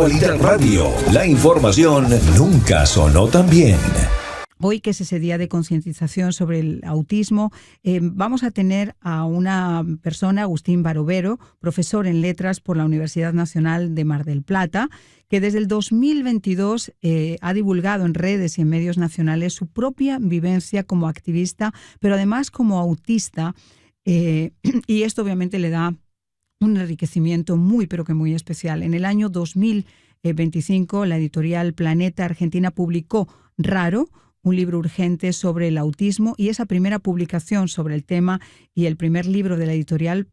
Actualidad Radio, la información nunca sonó tan bien. Hoy, que es ese día de concientización sobre el autismo, vamos a tener a una persona, Agustín Barovero, profesor en letras por la Universidad Nacional de Mar del Plata, que desde el 2022 ha divulgado en redes y en medios nacionales su propia vivencia como activista, pero además como autista, y esto obviamente le da un enriquecimiento muy, pero que muy especial. En el año 2025, la editorial Planeta Argentina publicó Raro, un libro urgente sobre el autismo, y esa primera publicación sobre el tema y el primer libro de la editorial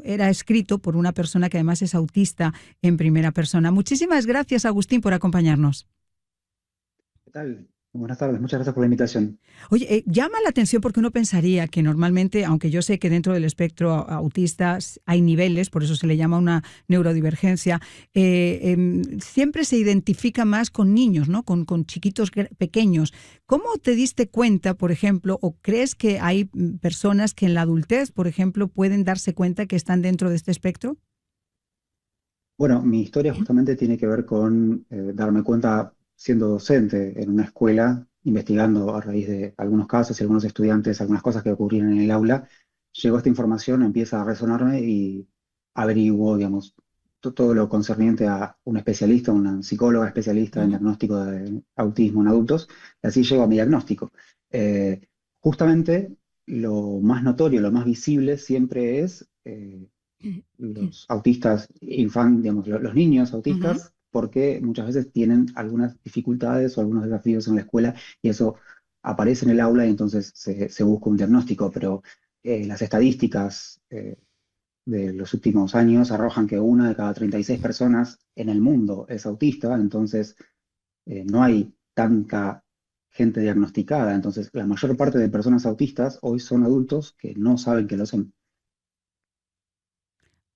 era escrito por una persona que además es autista en primera persona. Muchísimas gracias, Agustín, por acompañarnos. ¿Qué tal? Buenas tardes, muchas gracias por la invitación. Oye, llama la atención porque uno pensaría que normalmente, aunque yo sé que dentro del espectro autista hay niveles, por eso se le llama una neurodivergencia, siempre se identifica más con niños, ¿no? Con chiquitos pequeños. ¿Cómo te diste cuenta, por ejemplo, o crees que hay personas que en la adultez, por ejemplo, pueden darse cuenta que están dentro de este espectro? Bueno, mi historia justamente tiene que ver con darme cuenta siendo docente en una escuela, investigando a raíz de algunos casos y algunos estudiantes, algunas cosas que ocurrían en el aula. Llegó esta información, empieza a resonarme y averiguo, digamos, todo lo concerniente a un especialista, una psicóloga especialista en diagnóstico de autismo en adultos, y así llego a mi diagnóstico. Eh, Justamente lo más notorio, lo más visible siempre es los autistas, digamos, los niños autistas, porque muchas veces tienen algunas dificultades o algunos desafíos en la escuela y eso aparece en el aula y entonces se busca un diagnóstico, pero las estadísticas de los últimos años arrojan que una de cada 36 personas en el mundo es autista, entonces no hay tanta gente diagnosticada, entonces la mayor parte de personas autistas hoy son adultos que no saben que lo son.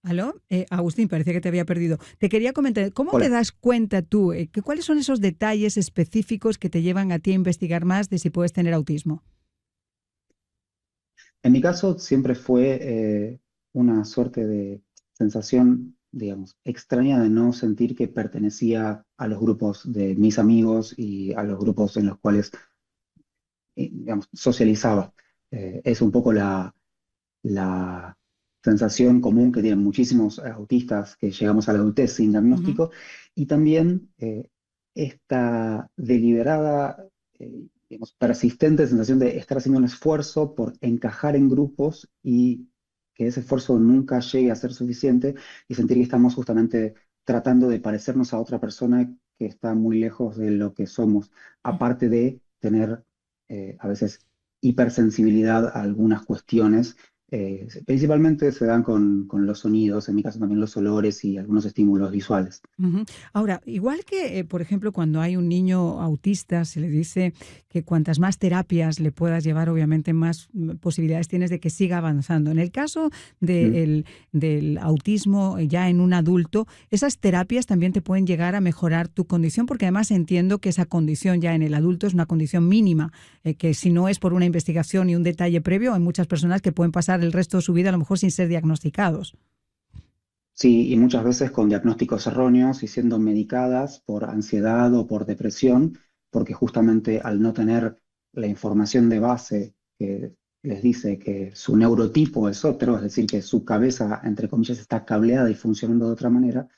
¿Aló? Agustín, parecía que te había perdido. Te quería comentar, ¿cómo te Hola. das cuenta tú? ¿Cuáles son esos detalles específicos que te llevan a ti a investigar más de si puedes tener autismo? En mi caso siempre fue una suerte de sensación, digamos, extraña de no sentir que pertenecía a los grupos de mis amigos y a los grupos en los cuales, digamos, socializaba. Es un poco la sensación común que tienen muchísimos autistas que llegamos a la adultez sin Ujú. diagnóstico y también esta deliberada, digamos, persistente sensación de estar haciendo un esfuerzo por encajar en grupos y que ese esfuerzo nunca llegue a ser suficiente y sentir que estamos justamente tratando de parecernos a otra persona que está muy lejos de lo que somos, aparte de tener a veces hipersensibilidad a algunas cuestiones. Principalmente se dan con los sonidos, en mi caso también los olores y algunos estímulos visuales. Ujú. Ahora, igual que, por ejemplo, cuando hay un niño autista, se le dice que cuantas más terapias le puedas llevar, obviamente más posibilidades tienes de que siga avanzando. En el caso Mm. del autismo ya en un adulto, esas terapias también te pueden llegar a mejorar tu condición, porque además entiendo que esa condición ya en el adulto es una condición mínima, que si no es por una investigación y un detalle previo, hay muchas personas que pueden pasar el resto de su vida a lo mejor sin ser diagnosticados. Sí, y muchas veces con diagnósticos erróneos y siendo medicadas por ansiedad o por depresión, porque justamente al no tener la información de base que les dice que su neurotipo es otro, es decir, que su cabeza, entre comillas, está cableada y funcionando de otra manera,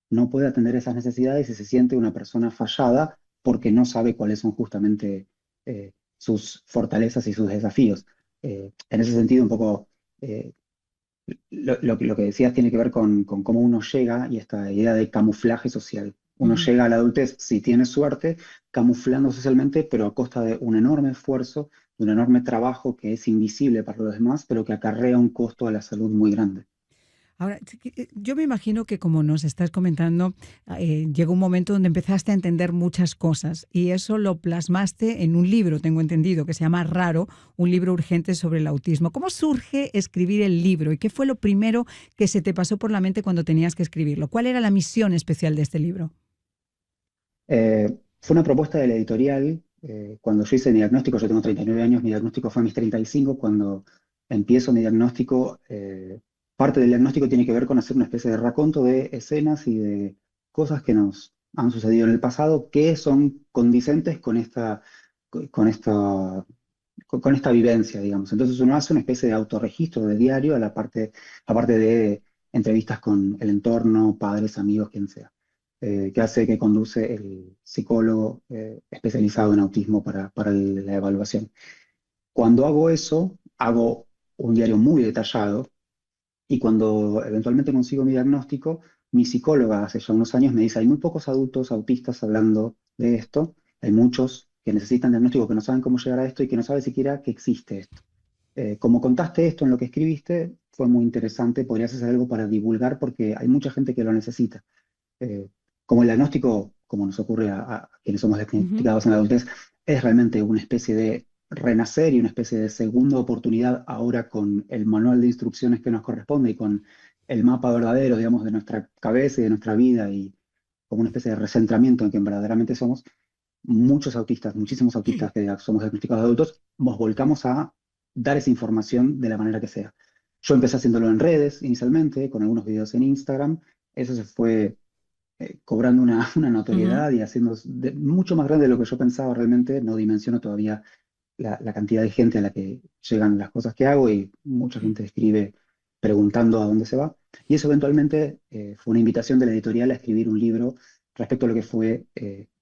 no puede atender esas necesidades y se siente una persona fallada porque no sabe cuáles son justamente sus fortalezas y sus desafíos. En ese sentido, un poco eh, lo que decías tiene que ver con cómo uno llega y esta idea de camuflaje social. Uno Ujú. llega a la adultez, si tiene suerte, camuflando socialmente, pero a costa de un enorme esfuerzo, de un enorme trabajo que es invisible para los demás, pero que acarrea un costo a la salud muy grande. Ahora, yo me imagino que como nos estás comentando, llegó un momento donde empezaste a entender muchas cosas y eso lo plasmaste en un libro, tengo entendido, que se llama Raro, un libro urgente sobre el autismo. ¿Cómo surge escribir el libro y qué fue lo primero que se te pasó por la mente cuando tenías que escribirlo? ¿Cuál era la misión especial de este libro? Fue una propuesta de la editorial. Cuando yo hice mi diagnóstico, yo tengo 39 años, mi diagnóstico fue a mis 35. Cuando empiezo mi diagnóstico, parte del diagnóstico tiene que ver con hacer una especie de raconto de escenas y de cosas que nos han sucedido en el pasado que son condicentes con esta, con esta vivencia, digamos. Entonces uno hace una especie de autorregistro de diario aparte de entrevistas con el entorno, padres, amigos, quien sea, que conduce el psicólogo especializado en autismo para la evaluación. Cuando hago eso, hago un diario muy detallado y cuando eventualmente consigo mi diagnóstico, mi psicóloga hace ya unos años me dice, hay muy pocos adultos autistas hablando de esto, hay muchos que necesitan diagnóstico, que no saben cómo llegar a esto y que no saben siquiera que existe esto. Como contaste esto en lo que escribiste, fue muy interesante, podrías hacer algo para divulgar porque hay mucha gente que lo necesita. Eh, Como el diagnóstico, como nos ocurre a quienes somos Ujú. diagnosticados en la adultez, es realmente una especie de renacer y una especie de segunda oportunidad ahora con el manual de instrucciones que nos corresponde y con el mapa verdadero, digamos, de nuestra cabeza y de nuestra vida y como una especie de recentramiento en quien verdaderamente somos. Muchos autistas, muchísimos autistas que somos diagnosticados de adultos, nos volcamos a dar esa información de la manera que sea. Yo empecé haciéndolo en redes inicialmente, con algunos videos en Instagram. Eso se fue cobrando una Ujú. notoriedad y haciendo mucho más grande de lo que yo pensaba realmente. No dimensiono todavía la cantidad de gente a la que llegan las cosas que hago y mucha gente escribe preguntando a dónde se va. Y eso eventualmente fue una invitación de la editorial a escribir un libro respecto a lo que fue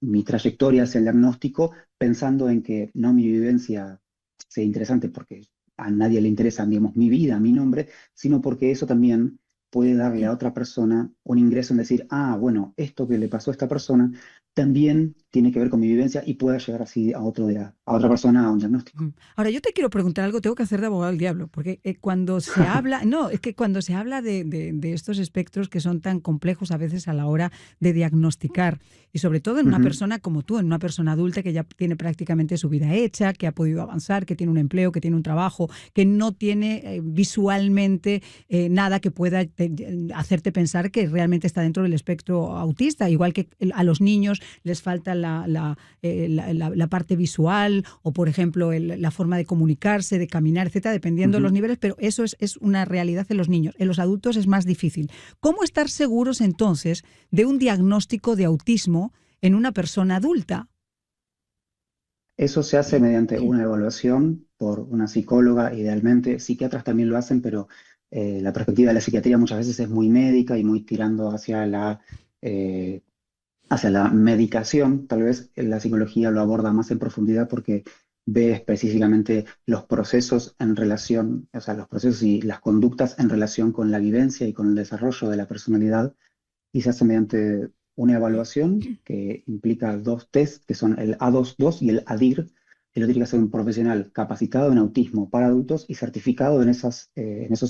mi trayectoria hacia el diagnóstico, pensando en que no mi vivencia sea interesante porque a nadie le interesa, digamos, mi vida, mi nombre, sino porque eso también puede darle a otra persona un ingreso en decir, ah, bueno, esto que le pasó a esta persona también tiene que ver con mi vivencia y pueda llegar así a otra persona a un diagnóstico. Ujú. Ahora, yo te quiero preguntar algo, tengo que hacer de abogado del diablo, porque cuando se habla, no, es que cuando se habla de estos espectros que son tan complejos a veces a la hora de diagnosticar, y sobre todo en una Ujú. persona como tú, en una persona adulta que ya tiene prácticamente su vida hecha, que ha podido avanzar, que tiene un empleo, que tiene un trabajo, que no tiene visualmente nada que pueda hacerte pensar que realmente está dentro del espectro autista, igual que a los niños les falta la parte visual o, por ejemplo, la forma de comunicarse, de caminar, etcétera, dependiendo de los Ujú. niveles, pero eso es una realidad en los niños. En los adultos es más difícil. ¿Cómo estar seguros entonces de un diagnóstico de autismo en una persona adulta? Eso se hace mediante una evaluación por una psicóloga, idealmente. Psiquiatras también lo hacen, pero la perspectiva de la psiquiatría muchas veces es muy médica y muy tirando eh, hacia la medicación. Tal vez la psicología lo aborda más en profundidad porque ve específicamente los procesos en relación, o sea, los procesos y las conductas en relación con la vivencia y con el desarrollo de la personalidad y se hace mediante una evaluación que implica dos test, que son el A22 y el ADIR, que lo tiene que hacer un profesional capacitado en autismo para adultos y certificado en esos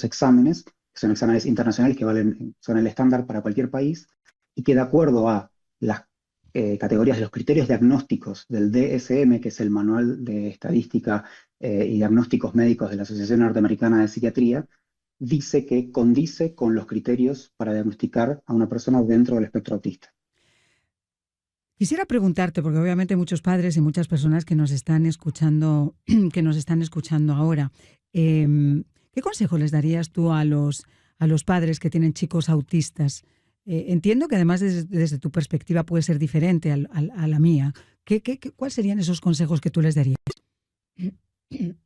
exámenes, que son exámenes internacionales que son el estándar para cualquier país, y que de acuerdo a las categorías, los criterios diagnósticos del DSM, que es el Manual de Estadística y Diagnósticos Médicos de la Asociación Norteamericana de Psiquiatría, dice que condice con los criterios para diagnosticar a una persona dentro del espectro autista. Quisiera preguntarte, porque obviamente hay muchos padres y muchas personas que nos están escuchando, que nos están escuchando ahora, ¿qué consejo les darías tú a los padres que tienen chicos autistas? Entiendo que además desde tu perspectiva puede ser diferente a la mía. ¿Cuáles serían esos consejos que tú les darías?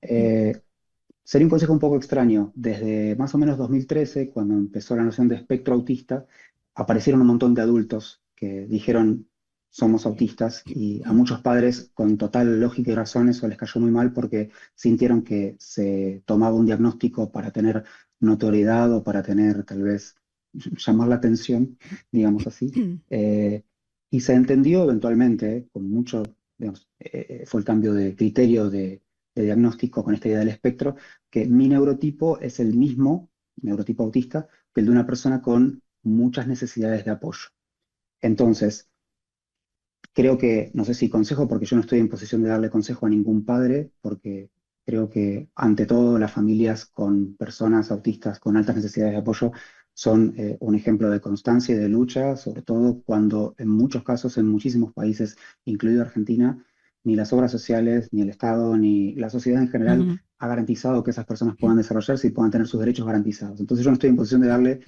Eh, Sería un consejo un poco extraño. Desde más o menos 2013, cuando empezó la noción de espectro autista, aparecieron un montón de adultos que dijeron somos autistas y a muchos padres con total lógica y razón eso les cayó muy mal porque sintieron que se tomaba un diagnóstico para tener notoriedad o para tener tal vez llamar la atención, digamos así. Eh, y se entendió eventualmente, con mucho, digamos, fue el cambio de criterio de diagnóstico con esta idea del espectro, que mi neurotipo es el mismo, neurotipo autista, que el de una persona con muchas necesidades de apoyo. Entonces, creo que, no sé si consejo, porque yo no estoy en posición de darle consejo a ningún padre, porque creo que ante todo las familias con personas autistas con altas necesidades de apoyo son un ejemplo de constancia y de lucha, sobre todo cuando en muchos casos, en muchísimos países, incluido Argentina, ni las obras sociales, ni el Estado, ni la sociedad en general Ujú. ha garantizado que esas personas puedan desarrollarse y puedan tener sus derechos garantizados. Entonces yo no estoy en posición de darle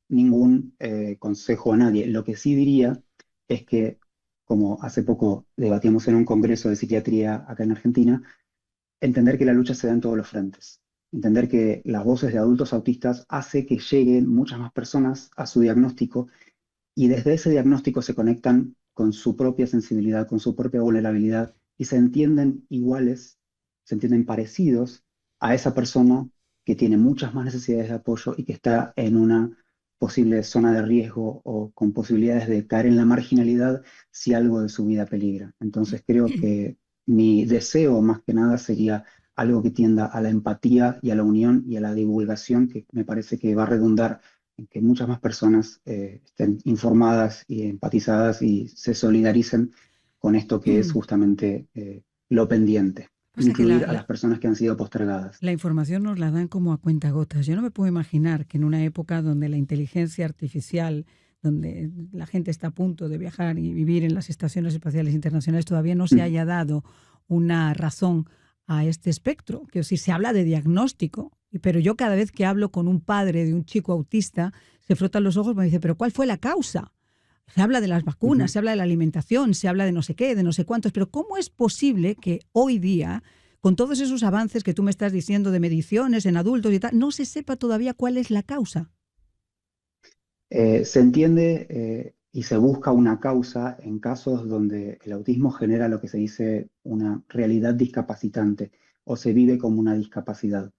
ningún consejo a nadie. Lo que sí diría es que, como hace poco debatíamos en un congreso de psiquiatría acá en Argentina, entender que la lucha se da en todos los frentes. Entender que las voces de adultos autistas hace que lleguen muchas más personas a su diagnóstico y desde ese diagnóstico se conectan con su propia sensibilidad, con su propia vulnerabilidad y se entienden iguales, se entienden parecidos a esa persona que tiene muchas más necesidades de apoyo y que está en una posible zona de riesgo o con posibilidades de caer en la marginalidad si algo de su vida peligra. Entonces creo que mi deseo más que nada sería algo que tienda a la empatía y a la unión y a la divulgación, que me parece que va a redundar en que muchas más personas estén informadas y empatizadas y se solidaricen con esto que es justamente lo pendiente, Pasa que incluir a las personas que han sido postergadas. la información nos la dan como a cuentagotas. Yo no me puedo imaginar que en una época donde la inteligencia artificial, donde la gente está a punto de viajar y vivir en las estaciones espaciales internacionales, todavía no se Mm. haya dado una razón a este espectro. Que si se habla de diagnóstico, pero yo cada vez que hablo con un padre de un chico autista, se frotan los ojos y me dice, pero ¿cuál fue la causa? Se habla de las vacunas, Ujú. se habla de la alimentación, se habla de no sé qué, de no sé cuántos, pero ¿cómo es posible que hoy día, con todos esos avances que tú me estás diciendo de mediciones en adultos y tal, no se sepa todavía cuál es la causa? Se entiende y se busca una causa en casos donde el autismo genera lo que se dice una realidad discapacitante o se vive como una discapacidad.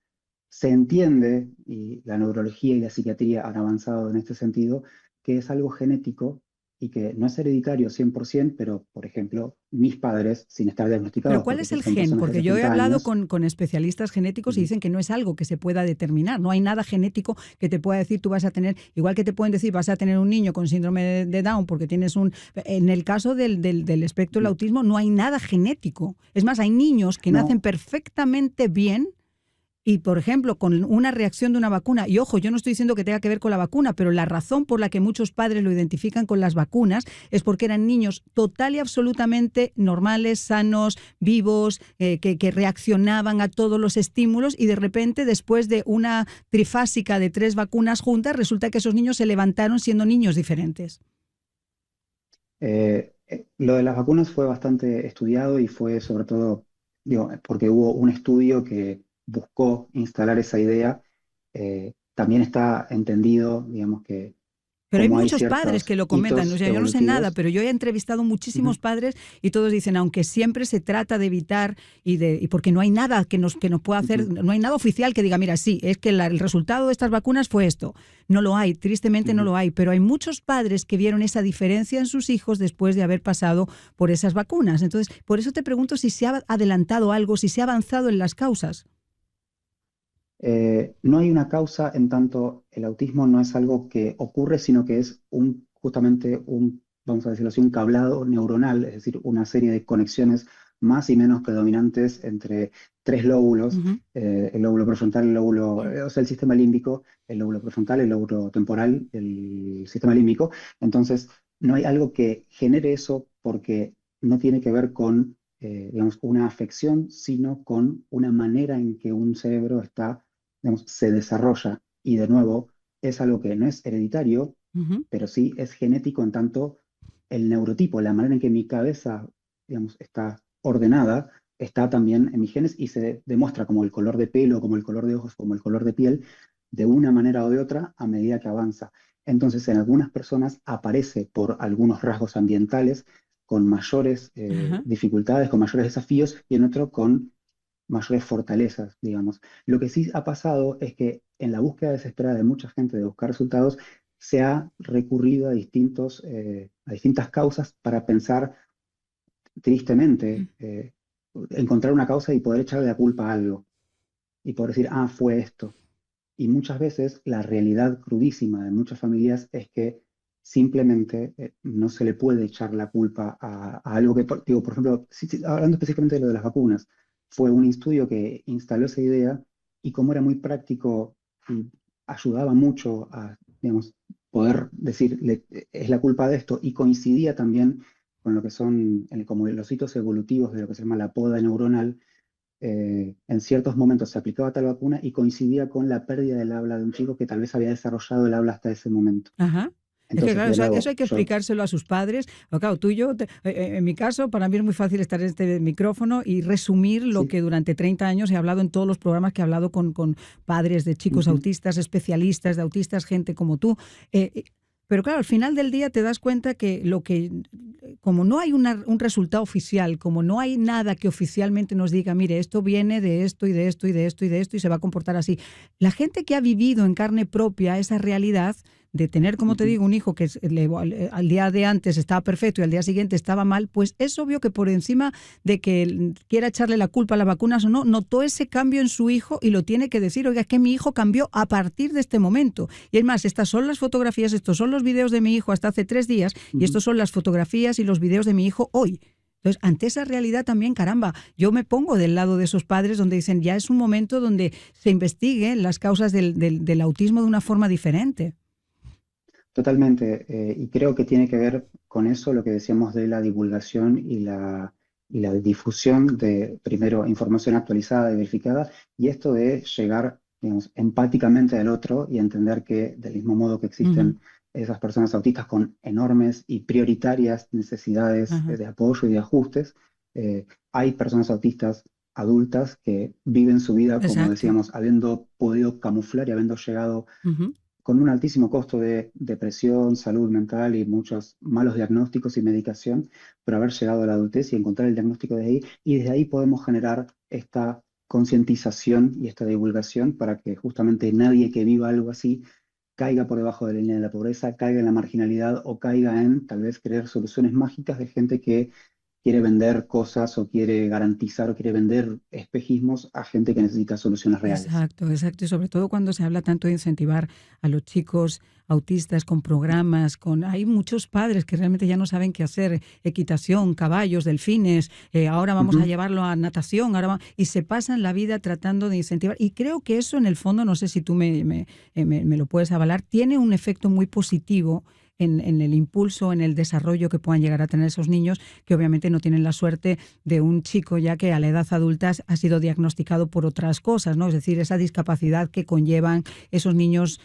Se entiende, y la neurología y la psiquiatría han avanzado en este sentido, que es algo genético y que no es hereditario 100%, pero, por ejemplo, mis padres, sin estar Pero diagnosticados, ¿cuál porque es el son gen? personas de Porque yo he 70 hablado años, con especialistas genéticos y ujú, dicen que no es algo que se pueda determinar. No hay nada genético que te pueda decir tú vas a tener, igual que te pueden decir vas a tener un niño con síndrome de Down porque tienes un... En el caso del espectro del ujú. autismo no hay nada genético. Es más, hay niños que nacen No, perfectamente bien y, por ejemplo, con una reacción de una vacuna, y ojo, yo no estoy diciendo que tenga que ver con la vacuna, pero la razón por la que muchos padres lo identifican con las vacunas es porque eran niños total y absolutamente normales, sanos, vivos, que reaccionaban a todos los estímulos y de repente, después de una trifásica de 3 vacunas juntas, resulta que esos niños se levantaron siendo niños diferentes. lo de las vacunas fue bastante estudiado y fue sobre todo, digo, porque hubo un estudio que buscó instalar esa idea. También está entendido, digamos, que Pero hay como hay muchos padres que ciertos lo comentan, o hitos sea, yo no sé nada, evolutivos. pero yo he entrevistado muchísimos Ujú, padres y todos dicen, aunque siempre se trata de evitar y porque no hay nada que nos pueda hacer, ujú, no hay nada oficial que diga, mira, sí, es que el resultado de estas vacunas fue esto. No lo hay, tristemente no ujú. lo hay, pero hay muchos padres que vieron esa diferencia en sus hijos después de haber pasado por esas vacunas. Entonces, por eso te pregunto si se ha adelantado algo, si se ha avanzado en las causas. No hay una causa en tanto el autismo no es algo que ocurre, sino que es justamente un, vamos a decirlo así, un cablado neuronal, es decir, una serie de conexiones más y menos predominantes entre tres lóbulos, Ujú. el lóbulo prefrontal, el lóbulo, o sea, el sistema límbico, el lóbulo prefrontal, el lóbulo temporal, el sistema límbico. Entonces, no hay algo que genere eso porque no tiene que ver con, digamos, una afección, sino con una manera en que un cerebro está, digamos, se desarrolla y de nuevo es algo que no es hereditario, Ujú. pero sí es genético en tanto el neurotipo, la manera en que mi cabeza, digamos, está ordenada, está también en mis genes y se demuestra como el color de pelo, como el color de ojos, como el color de piel, de una manera o de otra a medida que avanza. Entonces, en algunas personas aparece por algunos rasgos ambientales con mayores Ajá. dificultades, con mayores desafíos, y en otro con mayores fortalezas, digamos. Lo que sí ha pasado es que en la búsqueda desesperada de mucha gente de buscar resultados, se ha recurrido a distintas causas para pensar tristemente, encontrar una causa y poder echarle la culpa a algo y poder decir, ah, fue esto. Y muchas veces la realidad crudísima de muchas familias es que simplemente no se le puede echar la culpa a algo que, digo, por ejemplo, hablando específicamente de lo de las vacunas, fue un estudio que instaló esa idea y como era muy práctico y ayudaba mucho a, digamos, poder decir, es la culpa de esto y coincidía también con lo que son como los hitos evolutivos de lo que se llama la poda neuronal, en ciertos momentos se aplicaba tal vacuna y coincidía con la pérdida del habla de un chico que tal vez había desarrollado el habla hasta ese momento. Ajá. Es que Entonces, claro, de eso nuevo, hay que yo, explicárselo a sus padres. Pero claro, tú y yo, en mi caso, para mí es muy fácil estar en este micrófono y resumir lo sí, que durante 30 años he hablado en todos los programas que he hablado con padres de chicos ujú, autistas, especialistas de autistas, gente como tú. Pero claro, al final del día te das cuenta que como no hay un resultado oficial, como no hay nada que oficialmente nos diga, mire, esto viene de esto y de esto y de esto y de esto y se va a comportar así. La gente que ha vivido en carne propia esa realidad de tener, como te ujú. digo, un hijo que al día de antes estaba perfecto y al día siguiente estaba mal, pues es obvio que por encima de que quiera echarle la culpa a las vacunas o no, notó ese cambio en su hijo y lo tiene que decir, oiga, es que mi hijo cambió a partir de este momento. Y es más, estas son las fotografías, estos son los videos de mi hijo hasta hace 3 días y Ujú. estos son las fotografías y los videos de mi hijo hoy. Entonces, ante esa realidad también, caramba, yo me pongo del lado de esos padres donde dicen, ya es un momento donde se investiguen las causas del autismo de una forma diferente. Totalmente, y creo que tiene que ver con eso lo que decíamos de la divulgación y la difusión de, primero, información actualizada y verificada, y esto de llegar, digamos, empáticamente al otro y entender que del mismo modo que Ujú, existen esas personas autistas con enormes y prioritarias necesidades ajá, de apoyo y de ajustes, hay personas autistas adultas que viven su vida, como exacto. decíamos, habiendo podido camuflar y habiendo llegado Ujú. con un altísimo costo de depresión, salud mental y muchos malos diagnósticos y medicación, pero haber llegado a la adultez y encontrar el diagnóstico de ahí, y desde ahí podemos generar esta concientización y esta divulgación para que justamente nadie que viva algo así caiga por debajo de la línea de la pobreza, caiga en la marginalidad o caiga en tal vez crear soluciones mágicas de gente que quiere vender cosas o quiere garantizar o quiere vender espejismos a gente que necesita soluciones reales. Exacto, exacto. Y sobre todo cuando se habla tanto de incentivar a los chicos autistas con programas, hay muchos padres que realmente ya no saben qué hacer, equitación, caballos, delfines, ahora vamos a Ujú. llevarlo a natación, y se pasan la vida tratando de incentivar. Y creo que eso en el fondo, no sé si tú me lo puedes avalar, tiene un efecto muy positivo en el impulso, en el desarrollo que puedan llegar a tener esos niños, que obviamente no tienen la suerte de un chico ya que a la edad adulta ha sido diagnosticado por otras cosas, ¿no? Es decir, esa discapacidad que conllevan esos niños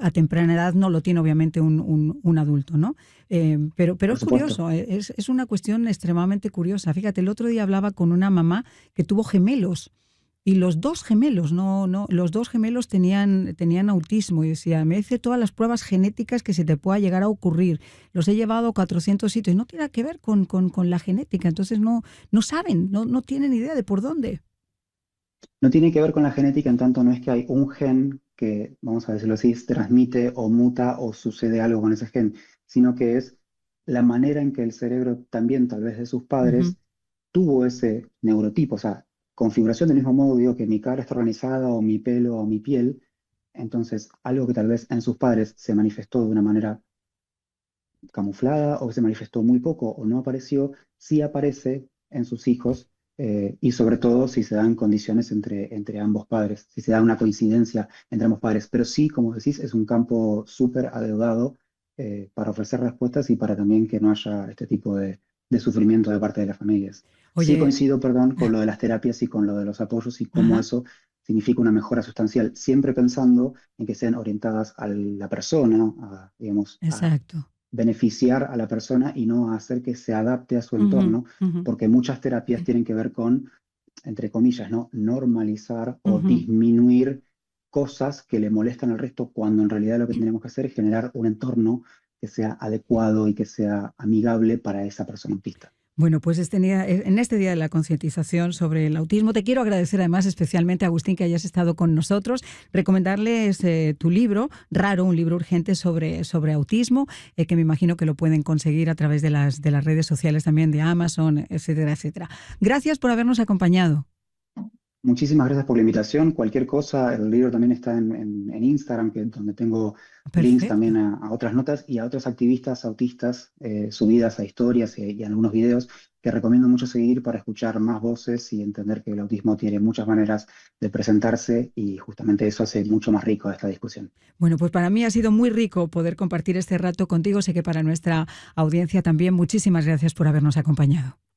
a temprana edad no lo tiene obviamente un adulto, ¿no? Pero Por es supuesto. curioso, es una cuestión extremadamente curiosa. Fíjate, el otro día hablaba con una mamá que tuvo gemelos. Y los dos gemelos, los dos gemelos tenían autismo y decía, me hice todas las pruebas genéticas que se te pueda llegar a ocurrir. Los he llevado a 400 sitios. No tiene nada que ver con la genética. Entonces no saben, no tienen idea de por dónde. No tiene que ver con la genética, en tanto no es que hay un gen que, vamos a decirlo así, transmite o muta o sucede algo con ese gen, sino que es la manera en que el cerebro también, tal vez de sus Ujú, padres, tuvo ese neurotipo, o sea, configuración del mismo modo, digo, que mi cara está organizada o mi pelo o mi piel, entonces algo que tal vez en sus padres se manifestó de una manera camuflada o que se manifestó muy poco o no apareció, sí aparece en sus hijos, y sobre todo si se dan condiciones entre ambos padres, si se da una coincidencia entre ambos padres. Pero sí, como decís, es un campo súper adeudado para ofrecer respuestas y para también que no haya este tipo de sufrimiento de parte de las familias. Sí oye, coincido, perdón, con lo de las terapias y con lo de los apoyos y cómo ajá, eso significa una mejora sustancial, siempre pensando en que sean orientadas a la persona, digamos, a exacto. beneficiar a la persona y no a hacer que se adapte a su Ujú, entorno, ujú, porque muchas terapias tienen que ver con, entre comillas, ¿no? Normalizar o ujú. disminuir cosas que le molestan al resto, cuando en realidad lo que tenemos que hacer es generar un entorno que sea adecuado y que sea amigable para esa persona autista. Bueno, pues en este día de la concientización sobre el autismo, te quiero agradecer además especialmente, Agustín, que hayas estado con nosotros, recomendarles tu libro, Raro, un libro urgente sobre autismo, que me imagino que lo pueden conseguir a través de las redes sociales también de Amazon, etcétera, etcétera. Gracias por habernos acompañado. Muchísimas gracias por la invitación. Cualquier cosa, el libro también está en Instagram, donde tengo links Perfecto. también a otras notas y a otros activistas autistas, subidas a historias y a algunos videos que recomiendo mucho seguir para escuchar más voces y entender que el autismo tiene muchas maneras de presentarse, y justamente eso hace mucho más rico esta discusión. Bueno, pues para mí ha sido muy rico poder compartir este rato contigo. Sé que para nuestra audiencia también. Muchísimas gracias por habernos acompañado.